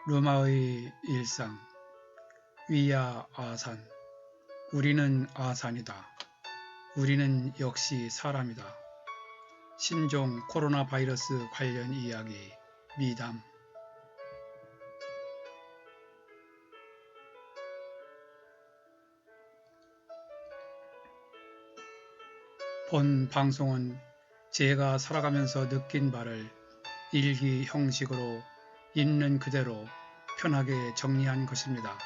로마의 일상. 위야 아산. 우리는 아산이다. 우리는 역시 사람이다. 신종 코로나 바이러스 관련 이야기. 미담. 본 방송은 제가 살아가면서 느낀 바를 일기 형식으로 있는 그대로 편하게 정리한 것입니다.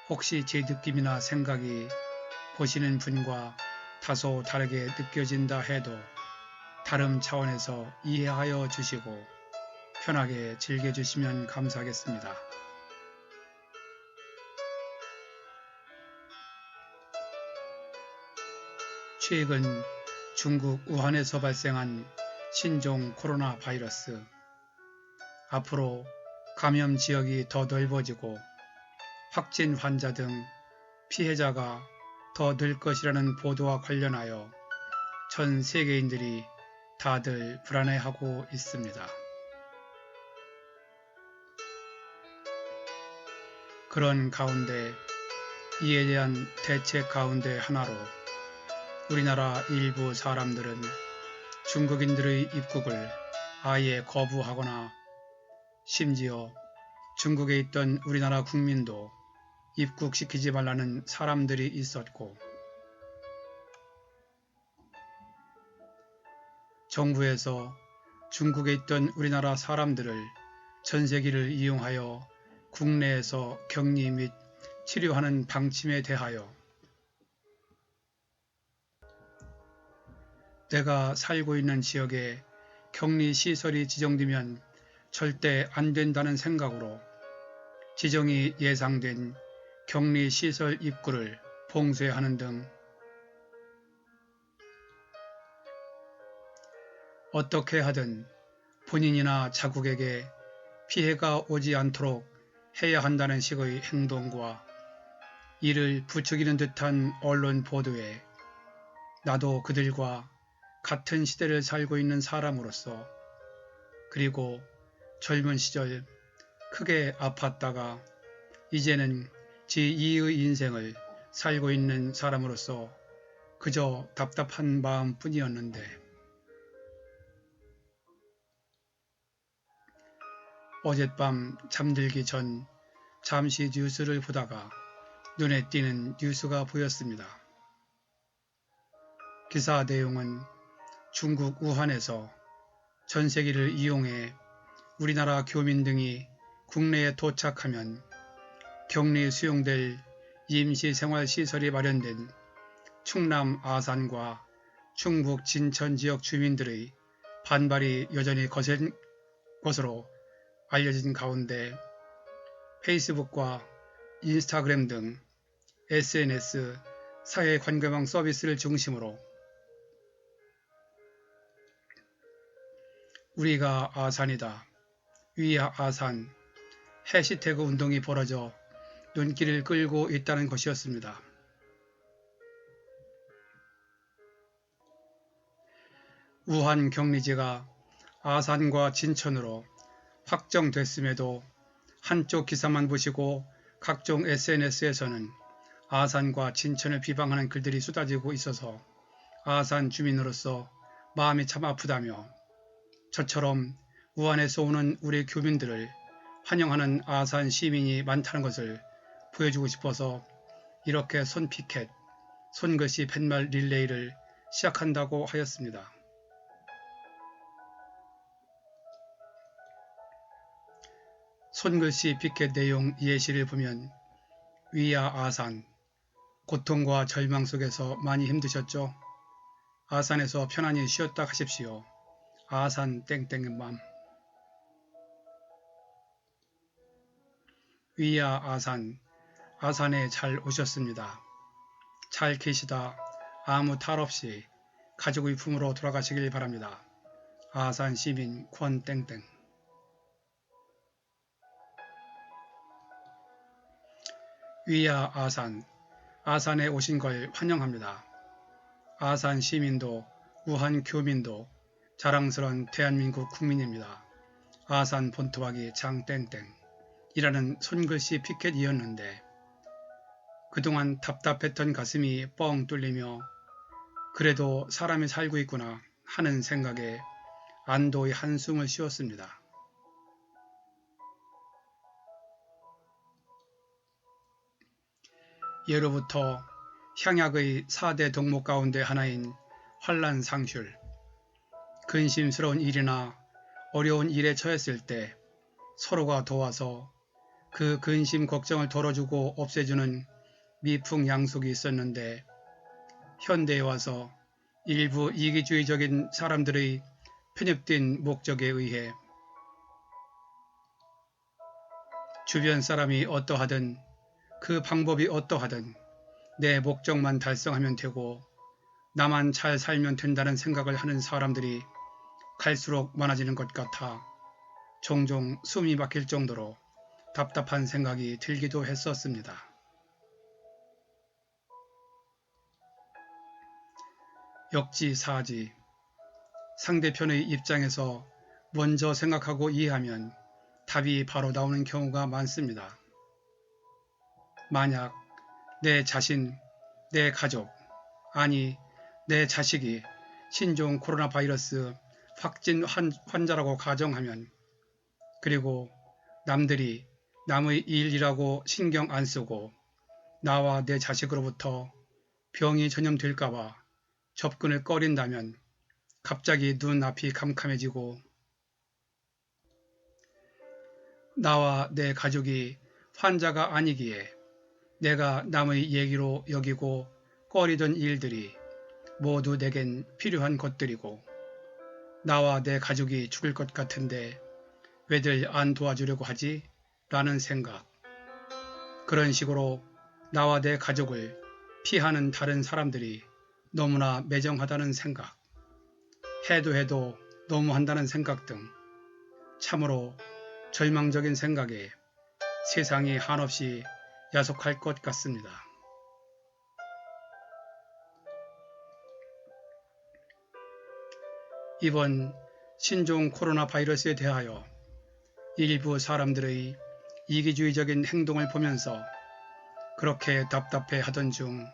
혹시 제 느낌이나 생각이 보시는 분과 다소 다르게 느껴진다 해도 다름 차원에서 이해하여 주시고 편하게 즐겨주시면 감사하겠습니다. 최근 중국 우한에서 발생한 신종 코로나 바이러스. 앞으로 감염 지역이 더 넓어지고 확진 환자 등 피해자가 더 늘 것이라는 보도와 관련하여 전 세계인들이 다들 불안해하고 있습니다. 그런 가운데 이에 대한 대책 가운데 하나로 우리나라 일부 사람들은 중국인들의 입국을 아예 거부하거나 심지어 중국에 있던 우리나라 국민도 입국시키지 말라는 사람들이 있었고, 정부에서 중국에 있던 우리나라 사람들을 전세기를 이용하여 국내에서 격리 및 치료하는 방침에 대하여 내가 살고 있는 지역에 격리시설이 지정되면 절대 안 된다는 생각으로 지정이 예상된 격리시설 입구를 봉쇄하는 등 어떻게 하든 본인이나 자국에게 피해가 오지 않도록 해야 한다는 식의 행동과 이를 부추기는 듯한 언론 보도에 나도 그들과 같은 시대를 살고 있는 사람으로서, 그리고 젊은 시절 크게 아팠다가 이제는 제2의 인생을 살고 있는 사람으로서 그저 답답한 마음뿐이었는데, 어젯밤 잠들기 전 잠시 뉴스를 보다가 눈에 띄는 뉴스가 보였습니다. 기사 내용은 중국 우한에서 전세기를 이용해 우리나라 교민 등이 국내에 도착하면 격리 수용될 임시생활시설이 마련된 충남 아산과 충북 진천 지역 주민들의 반발이 여전히 거센 것으로 알려진 가운데 페이스북과 인스타그램 등 SNS 사회관계망 서비스를 중심으로 우리가 아산이다, 위야 아산 해시태그 운동이 벌어져 눈길을 끌고 있다는 것이었습니다. 우한 격리지가 아산과 진천으로 확정됐음에도 한쪽 기사만 보시고 각종 SNS에서는 아산과 진천을 비방하는 글들이 쏟아지고 있어서 아산 주민으로서 마음이 참 아프다며, 저처럼 우한에서 오는 우리 교민들을 환영하는 아산 시민이 많다는 것을 보여주고 싶어서 이렇게 손피켓, 손글씨 팻말 릴레이를 시작한다고 하였습니다. 손글씨 피켓 내용 예시를 보면 위야 아산, 고통과 절망 속에서 많이 힘드셨죠? 아산에서 편안히 쉬었다 가십시오. 아산 땡땡맘. 위야 아산, 아산에 잘 오셨습니다. 잘 계시다 아무 탈 없이 가족의 품으로 돌아가시길 바랍니다. 아산 시민 권 땡땡. 위야 아산, 아산에 오신 걸 환영합니다. 아산 시민도 우한 교민도 자랑스러운 대한민국 국민입니다. 아산 본토하기 장땡땡이라는 손글씨 피켓이었는데 그동안 답답했던 가슴이 뻥 뚫리며 그래도 사람이 살고 있구나 하는 생각에 안도의 한숨을 쉬었습니다. 예로부터 향약의 4대 덕목 가운데 하나인 환란상술, 근심스러운 일이나 어려운 일에 처했을 때 서로가 도와서 그 근심 걱정을 덜어주고 없애주는 미풍양속이 있었는데 현대에 와서 일부 이기주의적인 사람들의 편협된 목적에 의해 주변 사람이 어떠하든 그 방법이 어떠하든 내 목적만 달성하면 되고 나만 잘 살면 된다는 생각을 하는 사람들이 갈수록 많아지는 것 같아 종종 숨이 막힐 정도로 답답한 생각이 들기도 했었습니다. 역지사지, 상대편의 입장에서 먼저 생각하고 이해하면 답이 바로 나오는 경우가 많습니다. 만약 내 자신, 내 가족, 아니 내 자식이 신종 코로나 바이러스 확진 환자라고 가정하면 그리고 남들이 남의 일이라고 신경 안 쓰고 나와 내 자식으로부터 병이 전염될까봐 접근을 꺼린다면 갑자기 눈앞이 캄캄해지고 나와 내 가족이 환자가 아니기에 내가 남의 얘기로 여기고 꺼리던 일들이 모두 내겐 필요한 것들이고 나와 내 가족이 죽을 것 같은데 왜들 안 도와주려고 하지? 라는 생각. 그런 식으로 나와 내 가족을 피하는 다른 사람들이 너무나 매정하다는 생각, 해도 너무한다는 생각 등 참으로 절망적인 생각에 세상이 한없이 야속할 것 같습니다. 이번 신종 코로나 바이러스에 대하여 일부 사람들의 이기주의적인 행동을 보면서 그렇게 답답해 하던 중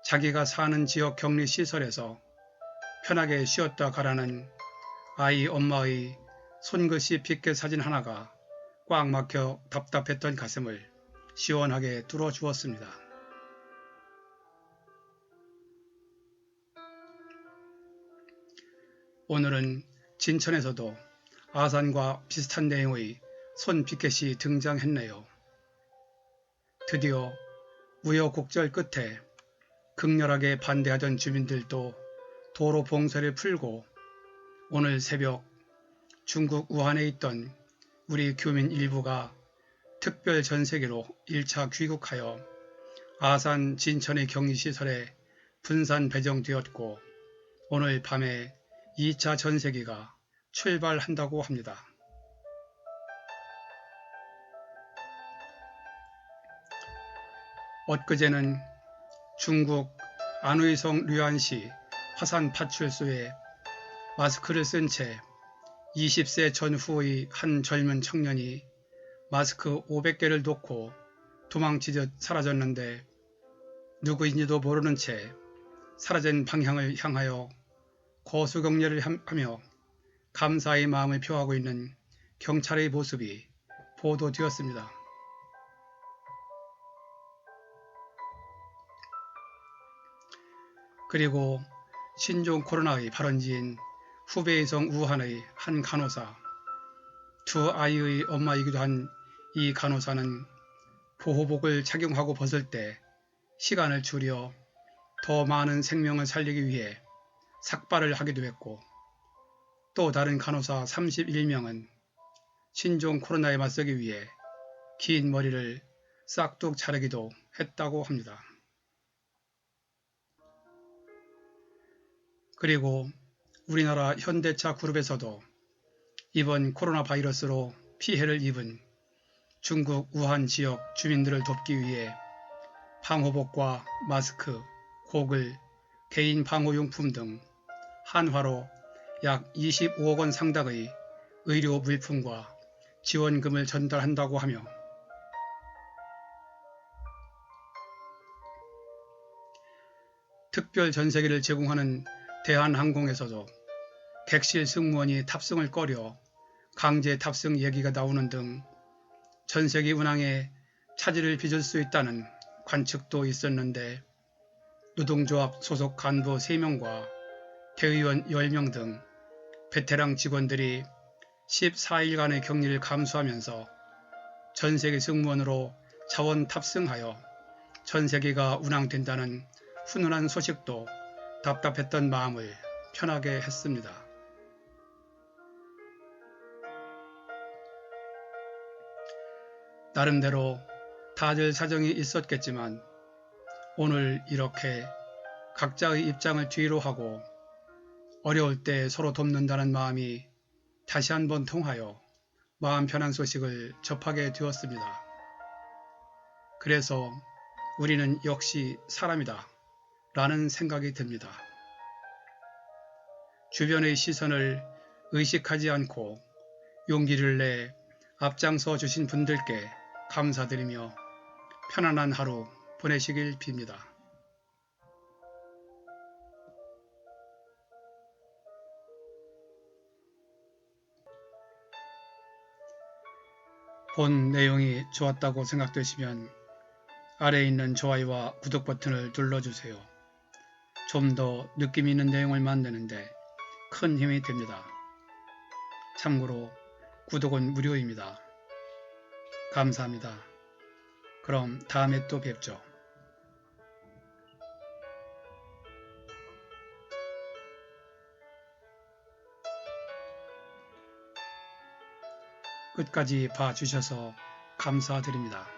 자기가 사는 지역 격리시설에서 편하게 쉬었다 가라는 아이 엄마의 손글씨 피켓 사진 하나가 꽉 막혀 답답했던 가슴을 시원하게 뚫어주었습니다. 오늘은 진천에서도 아산과 비슷한 내용의 손 피켓이 등장했네요. 드디어 우여곡절 끝에 극렬하게 반대하던 주민들도 도로 봉쇄를 풀고 오늘 새벽 중국 우한에 있던 우리 교민 일부가 특별 전세기로 1차 귀국하여 아산 진천의 격리시설에 분산 배정되었고 오늘 밤에 2차 전세기가 출발한다고 합니다. 엊그제는 중국 안의성 류안시 화산 파출소에 마스크를 쓴 채 20세 전후의 한 젊은 청년이 마스크 500개를 놓고 도망치듯 사라졌는데 누구인지도 모르는 채 사라진 방향을 향하여 거수경례를 하며 감사의 마음을 표하고 있는 경찰의 모습이 보도되었습니다. 그리고 신종 코로나의 발원지인 후베이성 우한의 한 간호사, 두 아이의 엄마이기도 한 이 간호사는 보호복을 착용하고 벗을 때 시간을 줄여 더 많은 생명을 살리기 위해 삭발을 하기도 했고 또 다른 간호사 31명은 신종 코로나에 맞서기 위해 긴 머리를 싹둑 자르기도 했다고 합니다. 그리고 우리나라 현대차 그룹에서도 이번 코로나 바이러스로 피해를 입은 중국 우한 지역 주민들을 돕기 위해 방호복과 마스크, 고글, 개인 방호용품 등 한화로 약 25억 원 상당의 의료 물품과 지원금을 전달한다고 하며 특별 전세기를 제공하는 대한항공에서도 객실 승무원이 탑승을 꺼려 강제 탑승 얘기가 나오는 등 전세기 운항에 차질을 빚을 수 있다는 관측도 있었는데 노동조합 소속 간부 3명과 대의원 10명 등 베테랑 직원들이 14일간의 격리를 감수하면서 전세기 승무원으로 자원 탑승하여 전세기가 운항된다는 훈훈한 소식도 답답했던 마음을 편하게 했습니다. 나름대로 다들 사정이 있었겠지만 오늘 이렇게 각자의 입장을 뒤로 하고 어려울 때 서로 돕는다는 마음이 다시 한번 통하여 마음 편한 소식을 접하게 되었습니다. 그래서 우리는 역시 사람이다 라는 생각이 듭니다. 주변의 시선을 의식하지 않고 용기를 내 앞장서 주신 분들께 감사드리며 편안한 하루 보내시길 빕니다. 본 내용이 좋았다고 생각되시면 아래에 있는 좋아요와 구독 버튼을 눌러주세요. 좀 더 느낌 있는 내용을 만드는데 큰 힘이 됩니다. 참고로 구독은 무료입니다. 감사합니다. 그럼 다음에 또 뵙죠. 끝까지 봐주셔서 감사드립니다.